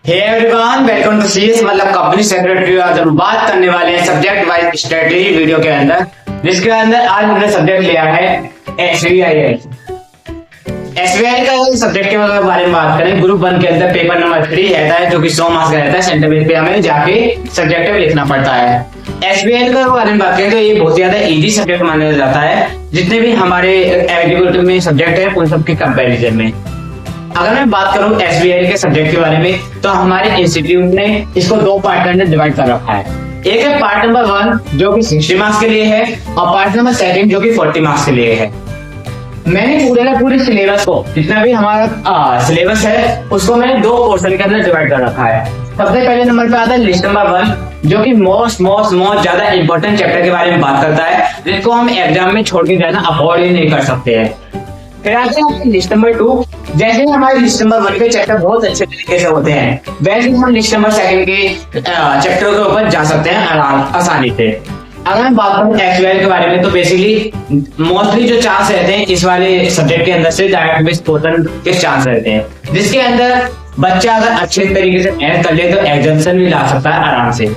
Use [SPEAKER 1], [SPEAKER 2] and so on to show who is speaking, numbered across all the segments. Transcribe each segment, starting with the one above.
[SPEAKER 1] Hey everyone, welcome to CS मतलब company secretary. आज हम बात करने वाले हैं सब्जेक्ट वाइज स्ट्रेटजी वीडियो के अंदर, जिसके अंदर आज हमने सब्जेक्ट लिया है एसबीआई। एसबीआई का सब्जेक्ट के बारे में बात करें, ग्रुप 1 के अंदर पेपर नंबर 3 रहता है जो कि 100 मार्क्स का रहता है। सेंटर बेस पे हमें जाके सब्जेक्ट लिखना पड़ता है। एसबीआई का बारे में बात करें तो ये बहुत ज्यादा इजी सब्जेक्ट माना जाता है जितने भी हमारे एग्रीकल्चर में सब्जेक्ट है उन सबके कंपेरिजन में। अगर मैं बात करूं एसबीआई के सब्जेक्ट के बारे में तो हमारे इंस्टीट्यूट ने इसको 2 पार्ट के अंदर डिवाइड कर रखा है। एक है पार्ट नंबर 1 जो कि 60 मार्क्स के लिए है और पार्ट नंबर 2 जो कि 40 मार्क्स के लिए है। मैंने पूरे सिलेबस को, जितना भी हमारा सिलेबस है उसको मैंने 2 पोर्शन के अंदर डिवाइड कर रखा है। सबसे पहले नंबर पे आता है लिस्ट नंबर 1 जो कि मोस्ट ज्यादा इंपॉर्टेंट चैप्टर के बारे में बात करता है, जिसको हम एग्जाम में छोड़ के जाना अफोर्ड ही नहीं कर सकते हैं। फिर आते हैं लिस्ट नंबर 2। जैसे हमारे लिस्ट नंबर 1 के चैप्टर बहुत अच्छे तरीके से होते हैं, वैसे हम लिस्ट नंबर 2 के चैप्टर के ऊपर जा सकते हैं आसानी से। अगर मैं बात करूं एसबीआई के बारे में तो बेसिकली मोस्टली जो चांस रहते हैं इस वाले सब्जेक्ट के अंदर से डायरेक्ट बेस्ड क्वेश्चन के चांस रहते हैं, जिसके अंदर बच्चा अगर अच्छे तरीके से मेहनत कर ले तो एग्जाम्पशन भी ला सकता है आराम से।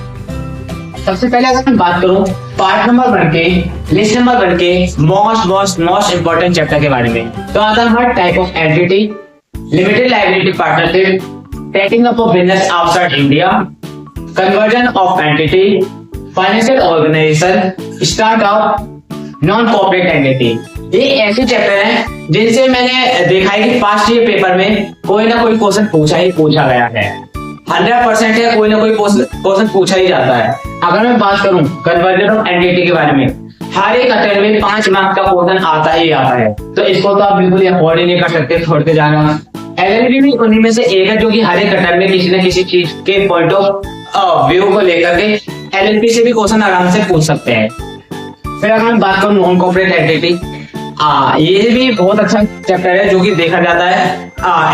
[SPEAKER 1] सबसे पहले अगर मैं बात करूं पार्ट नंबर 1 के लिस्ट नंबर 1 के मोस्ट इंपॉर्टेंट चैप्टर के बारे में तो आता है type of entity, limited liability partnership, taking up of business outside India, conversion of entity, financial organisation, startup, non corporate entity. ये ऐसे चैप्टर हैं जिनसे मैंने देखा है कि पास्ट ईयर पेपर में कोई ना कोई क्वेश्चन पूछा गया है। 100% है, कोई ना कोई क्वेश्चन पूछा ही जाता है। अगर मैं बात करूं कन्वर्जन ऑफ एंटिटी के बारे में, हर एक अटेम्प्ट में 5 मार्क्स का क्वेश्चन आता ही आता है, तो इसको तो आप बिल्कुल अफोर्ड ही नहीं कर सकते छोड़ के जाना। एलएलबी भी उन्हीं में से एक है जो कि हर एक अटेम्प्ट में किसी न किसी चीज के पॉइंट ऑफ व्यू को लेकर के एलएलबी से भी क्वेश्चन आराम से पूछ सकते हैं। फिर अगर मैं बात करूं नॉन कॉर्पोरेट एंटिटी, ये भी बहुत अच्छा चैप्टर है जो कि देखा जाता है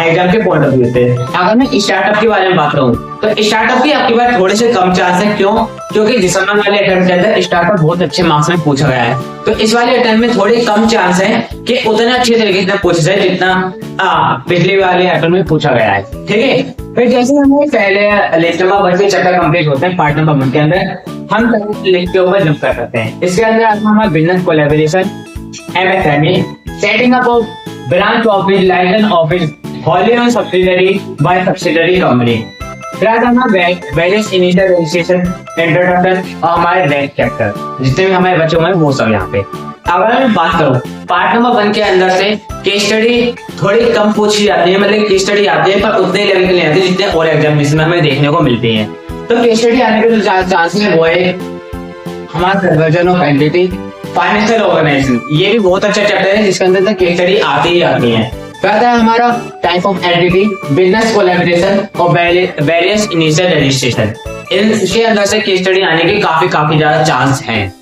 [SPEAKER 1] एग्जाम के पॉइंट ऑफ व्यू से। अगर मैं स्टार्टअप के बारे में बात करूं तो स्टार्टअप की आपकी बार थोड़े से कम चांस है। क्यों? क्योंकि दिसंबर वाले अटेम्प्ट के अंदर स्टार्टअप बहुत अच्छे मार्क्स में पूछा गया है, तो इस वाले अटेम्प्ट में थोड़े कम चांस है कि उतना अच्छे तरीके से पूछा जाए जितना पिछले वाले अटेम्प्ट में पूछा गया है। ठीक है, फिर जैसे हमें पहले लिस्ट नंबर 1 के चैप्टर कंप्लीट होते हैं पार्ट नंबर 1 के अंदर हम लिस्ट के ऊपर जंप कर सकते हैं। इसके अंदर हमारा business collaboration, MSME, setting up of branch office, license office, wholly owned subsidiary by subsidiary company. फिर आता है various initial registration, introduction और हमारे रैंक चैप्टर, जितने भी हमारे बच्चों में वो सब यहाँ पे। अगर मैं बात करूँ पार्ट नंबर 1 के अंदर से केस स्टडी थोड़ी कम पूछी जाती है, मतलब केस स्टडी आती है पर उतने लेवल के नहीं आती जितने और एग्जामिनेशन में हमें देखने को मिलती है। तो केस स्टडी आने के जो चांस है वो है हमारा conversion of entity, financial organisation. ये भी बहुत अच्छा चैप्टर है जिसके अंदर केस स्टडी आती ही आती है। फिर आता है हमारा type of entity, business collaboration और वेरियस इनिशियल रजिस्ट्रेशन। इनके अंदर से केस स्टडी आने के काफी ज्यादा चांस हैं।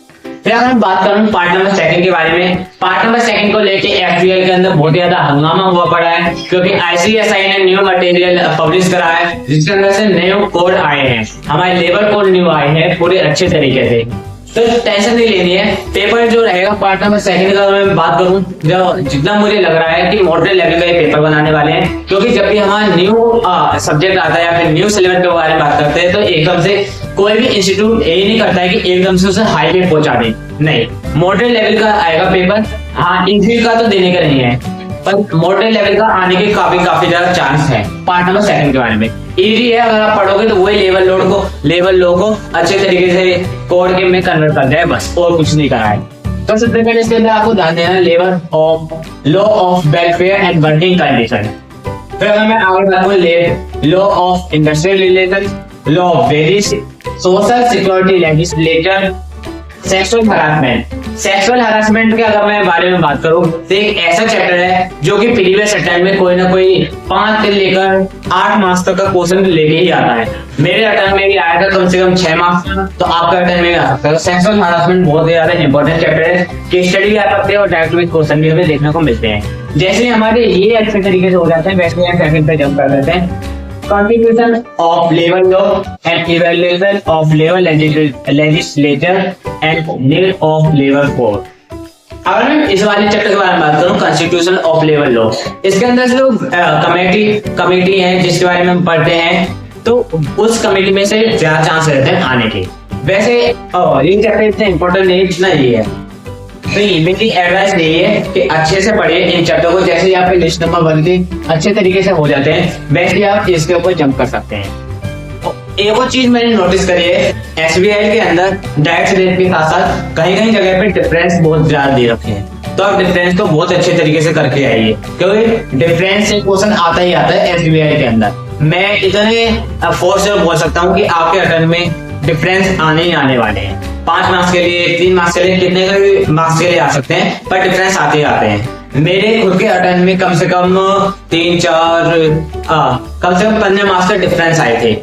[SPEAKER 1] फिर अगर मैं बात करूं पार्ट नंबर 2 के बारे में, पार्ट नंबर 2 को लेके एफबीआई के अंदर बहुत ज्यादा हंगामा हुआ पड़ा है क्योंकि आईसीएसआई ने न्यू मटेरियल पब्लिश करा है जिसके अंदर से न्यू कोड आए हैं, हमारे लेबर कोड न्यू आए हैं पूरे अच्छे तरीके से। तो टेंशन नहीं लेनी है, पेपर जो रहेगा पार्ट नंबर 2 का मैं बात करूं जो जितना मुझे लग रहा है कि मॉडरेट लेवल का ये पेपर बनाने वाले हैं, क्योंकि जब भी हमारा न्यू सब्जेक्ट आता है या फिर न्यू सिलेबस के बारे में बात करते हैं तो एकदम से कोई भी इंस्टीट्यूट यही नहीं करता है कि एकदम से उसे हाई पे पहुंचा दे। नहीं, मॉडरेट लेवल का आएगा पेपर। हाँ, इजी का तो देने का नहीं है पर मॉडरेट लेवल का आने के काफी ज्यादा चांस है पार्ट नंबर 2 के बारे में। इजी है, अगर आप पढ़ोगे तो वही लेवल लो को अच्छे तरीके से कोड के में कन्वर्ट कर जाए, बस और कुछ नहीं करा है। तो सबसे पहले इसके अंदर आपको ध्यान देना law of welfare and working condition. फिर अगर मैं आगे बात करूं law of industrial relation, law of various social security legislature, sexual harassment के अगर मैं बारे में बात करूं तो एक ऐसा चैप्टर है जो कि प्रीवियस अटेम्प्ट में कोई ना कोई 5 से लेकर 8 मार्क्स तक का क्वेश्चन लेके ही आता है। मेरे अटेम्प्ट में भी आया था कम से कम 6 मार्क्स का, तो आपका अटेम्प्ट में आ सकता है। सेक्सुअल हरासमेंट बहुत ज्यादा इंपॉर्टेंट चैप्टर है, केस स्टडी भी आ सकते हैं और डायरेक्ट में क्वेश्चन भी हमें देखने को मिलते हैं। जैसे हमारे ये अच्छे तरीके से हो जाते हैं वैसे हम सेकंड पे जंप कर देते हैं। Contribution of labor law and evaluation of labor legislature and need of labor code। अगर मैं इस वाले चैप्टर के बारे में बात करूं कॉन्स्टिट्यूशन ऑफ लेबर लॉ, इसके अंदर जो कमेटी है जिसके बारे में हम पढ़ते हैं तो उस कमेटी में से ज्यादा चांस रहते हैं आने के। वैसे ये चैप्टर इतना इम्पोर्टेंट नहीं जितना ये है, तो मेरी एडवाइस यही है कि अच्छे से पढ़िए इन चैप्टर को। जैसे ही आपके लिस्ट नंबर 1 के अच्छे तरीके से हो जाते हैं, वैसे ही आप इसके ऊपर जंप कर सकते हैं। एक और चीज मैंने नोटिस करी है, एसबीआई के अंदर डायरेक्ट रेट के साथ साथ कहीं कहीं जगह पे डिफरेंस बहुत ज्यादा दे रखे हैं, तो आप डिफरेंस को बहुत अच्छे तरीके से करके आइए, क्योंकि डिफरेंस से क्वेश्चन आता ही आता है एसबीआई के अंदर। मैं इतने फोर्स से बोल सकता हूँ कि आपके अटेम्प्ट में डिफरेंस आने ही आने वाले हैं। 5 मार्क्स के लिए, 3 मार्क्स के लिए, कितने के मार्क्स के लिए आ सकते हैं, पर डिफरेंस आते ही आते हैं। मेरे खुद के अटेम्प्ट में कम से कम 15 मार्क्स के डिफरेंस आए थे,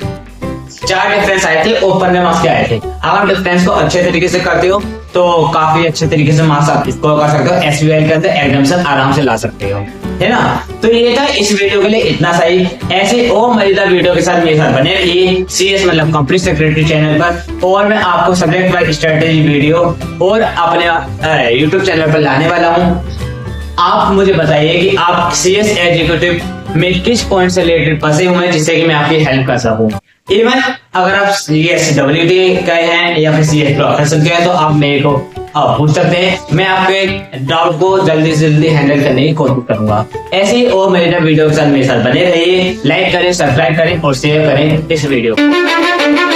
[SPEAKER 1] 4 डिफरेंस आए थे और 15 मार्क्स के आए थे। अगर आप डिफरेंस को अच्छे तरीके से करते हो तो काफी अच्छे तरीके से मार्क्स आप स्कोर कर सकते हो, एसबीआई के अंदर एग्जाम आराम से ला सकते हो, है ना। तो ये था इस वीडियो के लिए इतना सही। ऐसे और मजेदार वीडियो के साथ मेरे साथ बने रहिए सीएस मतलब कंपनी सेक्रेटरी चैनल पर, और मैं आपको सब्जेक्ट वाइज स्ट्रेटेजी वीडियो और अपने यूट्यूब चैनल पर लाने वाला हूँ। आप मुझे बताइए कि आप सीएस एग्जीक्यूटिव में किस पॉइंट से रिलेटेड फंसे हुए हैं, जिससे कि मैं आपकी हेल्प कर सकूं। इवन अगर आप CSWT गए हैं या फिर CS प्रोफेसर गए हैं, तो आप मेरे को पूछ सकते हैं, मैं आपके डाउट को जल्दी से जल्दी हैंडल करने की कोशिश करूंगा। ऐसे ही और मेरे वीडियो के साथ मेरे साथ बने रहिए, लाइक करें, सब्सक्राइब करें और शेयर करें इस वीडियो को।